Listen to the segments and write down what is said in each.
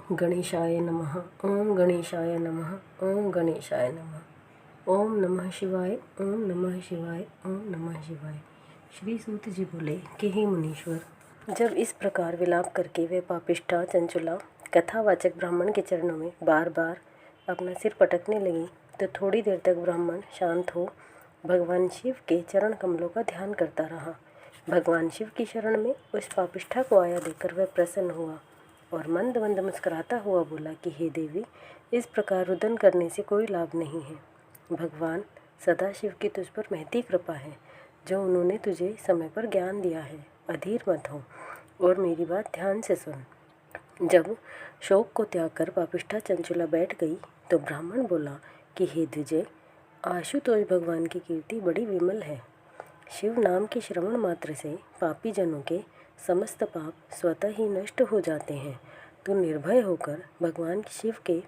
गणेशाय नमः। ओम गणेशाय नमः। ओम गणेशाय नमः। ओम नमः शिवाय। ओम नमः शिवाय। ओम नमः शिवाय। श्री सूत जी बोले कि हे मुनीश्वर, जब इस प्रकार विलाप करके वे पापिष्ठा चंचुला कथावाचक ब्राह्मण के चरणों में बार बार अपना सिर पटकने लगी तो थोड़ी देर तक ब्राह्मण शांत हो भगवान शिव के चरण कमलों का ध्यान करता रहा। भगवान शिव की शरण में उस पापिष्ठा को आया देखकर वह प्रसन्न हुआ और मंद मंद मुस्कुराता हुआ बोला कि हे देवी, इस प्रकार रुदन करने से कोई लाभ नहीं है। भगवान सदाशिव की तुझ पर महती कृपा है, जो उन्होंने तुझे समय पर ज्ञान दिया है। अधीर मत हो और मेरी बात ध्यान से सुन। जब शोक को त्याग कर पापिष्ठा चंचुला बैठ गई तो ब्राह्मण बोला कि हे द्विजय, आशुतोष भगवान की कीर्ति बड़ी विमल है। शिव नाम के श्रवण मात्र से पापी जनों के समस्त पाप स्वतः ही नष्ट हो जाते हैं। तू निर्भय होकर भगवान शिव के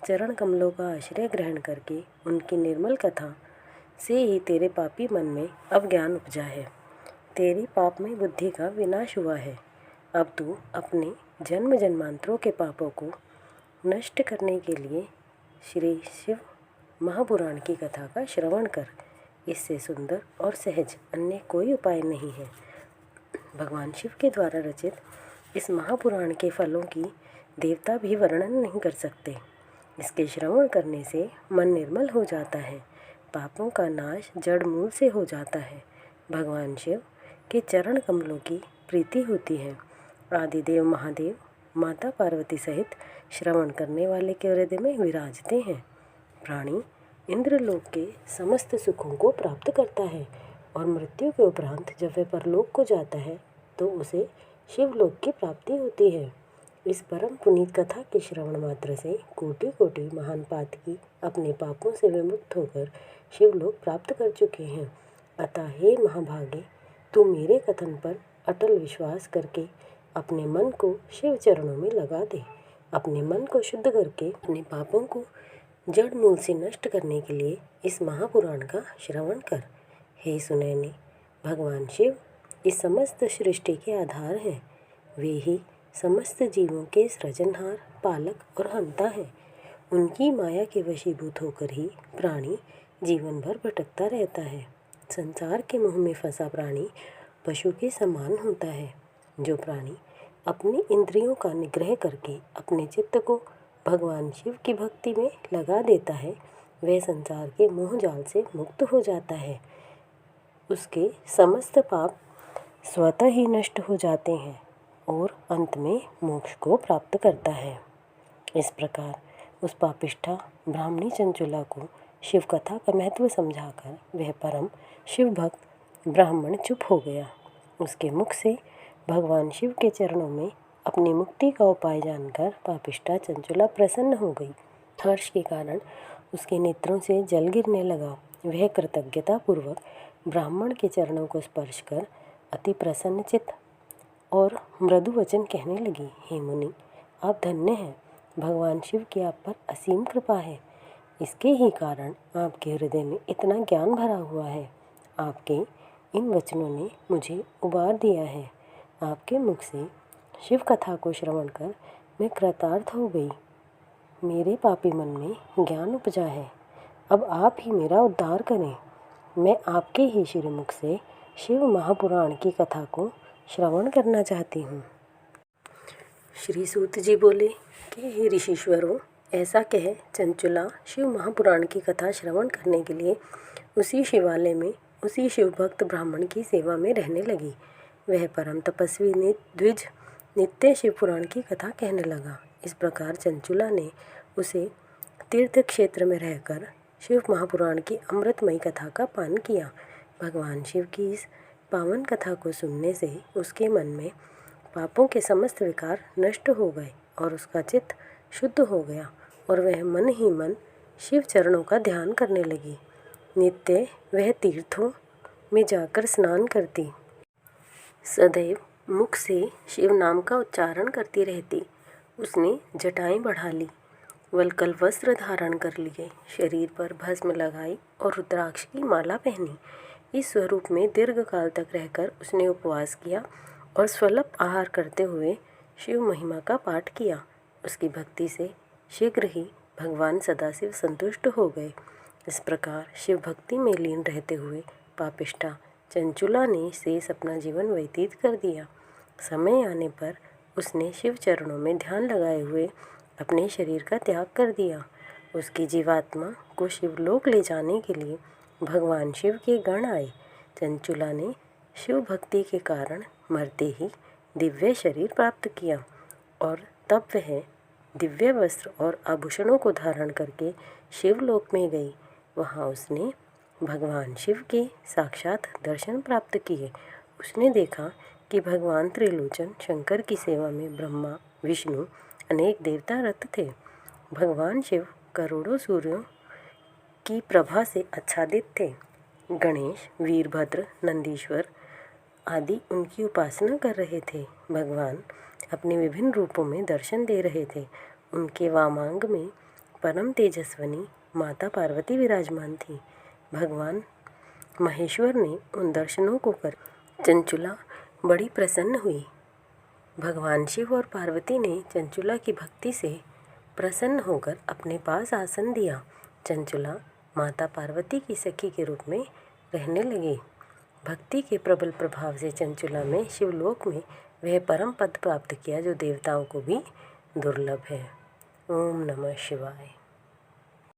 चरण कमलों का आश्रय ग्रहण करके उनकी निर्मल कथा से ही तेरे पापी मन में अब ज्ञान उपजा है। तेरी पाप में बुद्धि का विनाश हुआ है। अब तू अपने जन्म जन्मांतरों के पापों को नष्ट करने के लिए श्री शिव महापुराण की कथा का श्रवण कर। इससे सुंदर और सहज अन्य कोई उपाय नहीं है। भगवान शिव के द्वारा रचित इस महापुराण के फलों की देवता भी वर्णन नहीं कर सकते। इसके श्रवण करने से मन निर्मल हो जाता है, पापों का नाश जड़ मूल से हो जाता है। भगवान शिव के चरण कमलों की प्रीति होती है। आदिदेव महादेव माता पार्वती सहित श्रवण करने वाले के हृदय में विराजते हैं। प्राणी इंद्रलोक के समस्त सुखों को प्राप्त करता है और मृत्यु के उपरांत जब वह परलोक को जाता है तो उसे शिवलोक की प्राप्ति होती है। इस परम पुनीत कथा के श्रवण मात्र से कोटि कोटि महान पातकी अपने पापों से विमुक्त होकर शिवलोक प्राप्त कर चुके हैं। अतः हे महाभागे, तू मेरे कथन पर अटल विश्वास करके अपने मन को शिव चरणों में लगा दे। अपने मन को शुद्ध करके अपने पापों को जड़ मूल से नष्ट करने के लिए इस महापुराण का श्रवण कर। हे सुनैने, भगवान शिव इस समस्त सृष्टि के आधार हैं। वे ही समस्त जीवों के सृजनहार, पालक और हंता हैं। उनकी माया के वशीभूत होकर ही प्राणी जीवन भर भटकता रहता है। संसार के मोह में फंसा प्राणी पशु के समान होता है। जो प्राणी अपनी इंद्रियों का निग्रह करके अपने चित्त को भगवान शिव की भक्ति में लगा देता है, वह संसार के मोह जाल से मुक्त हो जाता है। उसके समस्त पाप स्वतः ही नष्ट हो जाते हैं और अंत में मोक्ष को प्राप्त करता है। इस प्रकार उस पापिष्ठा ब्राह्मणी चंचुला को शिव कथा का महत्व समझाकर वह परम शिव भक्त ब्राह्मण चुप हो गया। उसके मुख से भगवान शिव के चरणों में अपनी मुक्ति का उपाय जानकर पापिष्ठा चंचुला प्रसन्न हो गई। हर्ष के कारण उसके नेत्रों से जल गिरने लगा। वह कृतज्ञता पूर्वक ब्राह्मण के चरणों को स्पर्श कर अति प्रसन्नचित्त और मृदु वचन कहने लगी। हे मुनि, आप धन्य हैं। भगवान शिव की आप पर असीम कृपा है। इसके ही कारण आपके हृदय में इतना ज्ञान भरा हुआ है। आपके इन वचनों ने मुझे उबार दिया है। आपके मुख से शिव कथा को श्रवण कर मैं कृतार्थ हो गई। मेरे पापी मन में ज्ञान उपजा है। अब आप ही मेरा उद्धार करें। मैं आपके ही श्रीमुख से शिव महापुराण की कथा को श्रवण करना चाहती हूँ। श्री सूत जी बोले कि हे ऋषिश्वरों, ऐसा कह चंचुला शिव महापुराण की कथा श्रवण करने के लिए उसी शिवालय में उसी शिव भक्त ब्राह्मण की सेवा में रहने लगी। वह परम तपस्वी द्विज नित्य शिव पुराण की कथा कहने लगा। इस प्रकार चंचुला ने उसे तीर्थ क्षेत्र में रहकर शिव महापुराण की अमृतमयी कथा का पान किया। भगवान शिव की इस पावन कथा को सुनने से उसके मन में पापों के समस्त विकार नष्ट हो गए और उसका चित्त शुद्ध हो गया और वह मन ही मन शिव चरणों का ध्यान करने लगी। नित्य वह तीर्थों में जाकर स्नान करती, सदैव मुख से शिव नाम का उच्चारण करती रहती। उसने जटाएं बढ़ा ली, वल्कल वस्त्र धारण कर लिए, शरीर पर भस्म लगाई और रुद्राक्ष की माला पहनी। इस स्वरूप में दीर्घ काल तक रहकर उसने उपवास किया और स्वल्प आहार करते हुए शिव महिमा का पाठ किया। उसकी भक्ति से शीघ्र ही भगवान सदाशिव संतुष्ट हो गए। इस प्रकार शिव भक्ति में लीन रहते हुए पापिष्ठा चंचुला ने शेष अपना जीवन व्यतीत कर दिया। समय आने पर उसने शिव चरणों में ध्यान लगाए हुए अपने शरीर का त्याग कर दिया। उसकी जीवात्मा को शिवलोक ले जाने के लिए भगवान शिव के गण आए। चंचुला ने शिव भक्ति के कारण मरते ही दिव्य शरीर प्राप्त किया और तब वह दिव्य वस्त्र और आभूषणों को धारण करके शिवलोक में गई। वहाँ उसने भगवान शिव के साक्षात दर्शन प्राप्त किए। उसने देखा कि भगवान त्रिलोचन शंकर की सेवा में ब्रह्मा विष्णु अनेक देवता रत थे। भगवान शिव करोड़ों सूर्यों की प्रभा से आच्छादित थे। गणेश, वीरभद्र, नंदीश्वर आदि उनकी उपासना कर रहे थे। भगवान अपने विभिन्न रूपों में दर्शन दे रहे थे। उनके वामांग में परम तेजस्विनी माता पार्वती विराजमान थी। भगवान महेश्वर ने उन दर्शनों को कर चंचुला बड़ी प्रसन्न हुई। भगवान शिव और पार्वती ने चंचुला की भक्ति से प्रसन्न होकर अपने पास आसन दिया। चंचुला माता पार्वती की सखी के रूप में रहने लगी। भक्ति के प्रबल प्रभाव से चंचुला में शिवलोक में वह परम पद प्राप्त किया जो देवताओं को भी दुर्लभ है। ओम नमः शिवाय।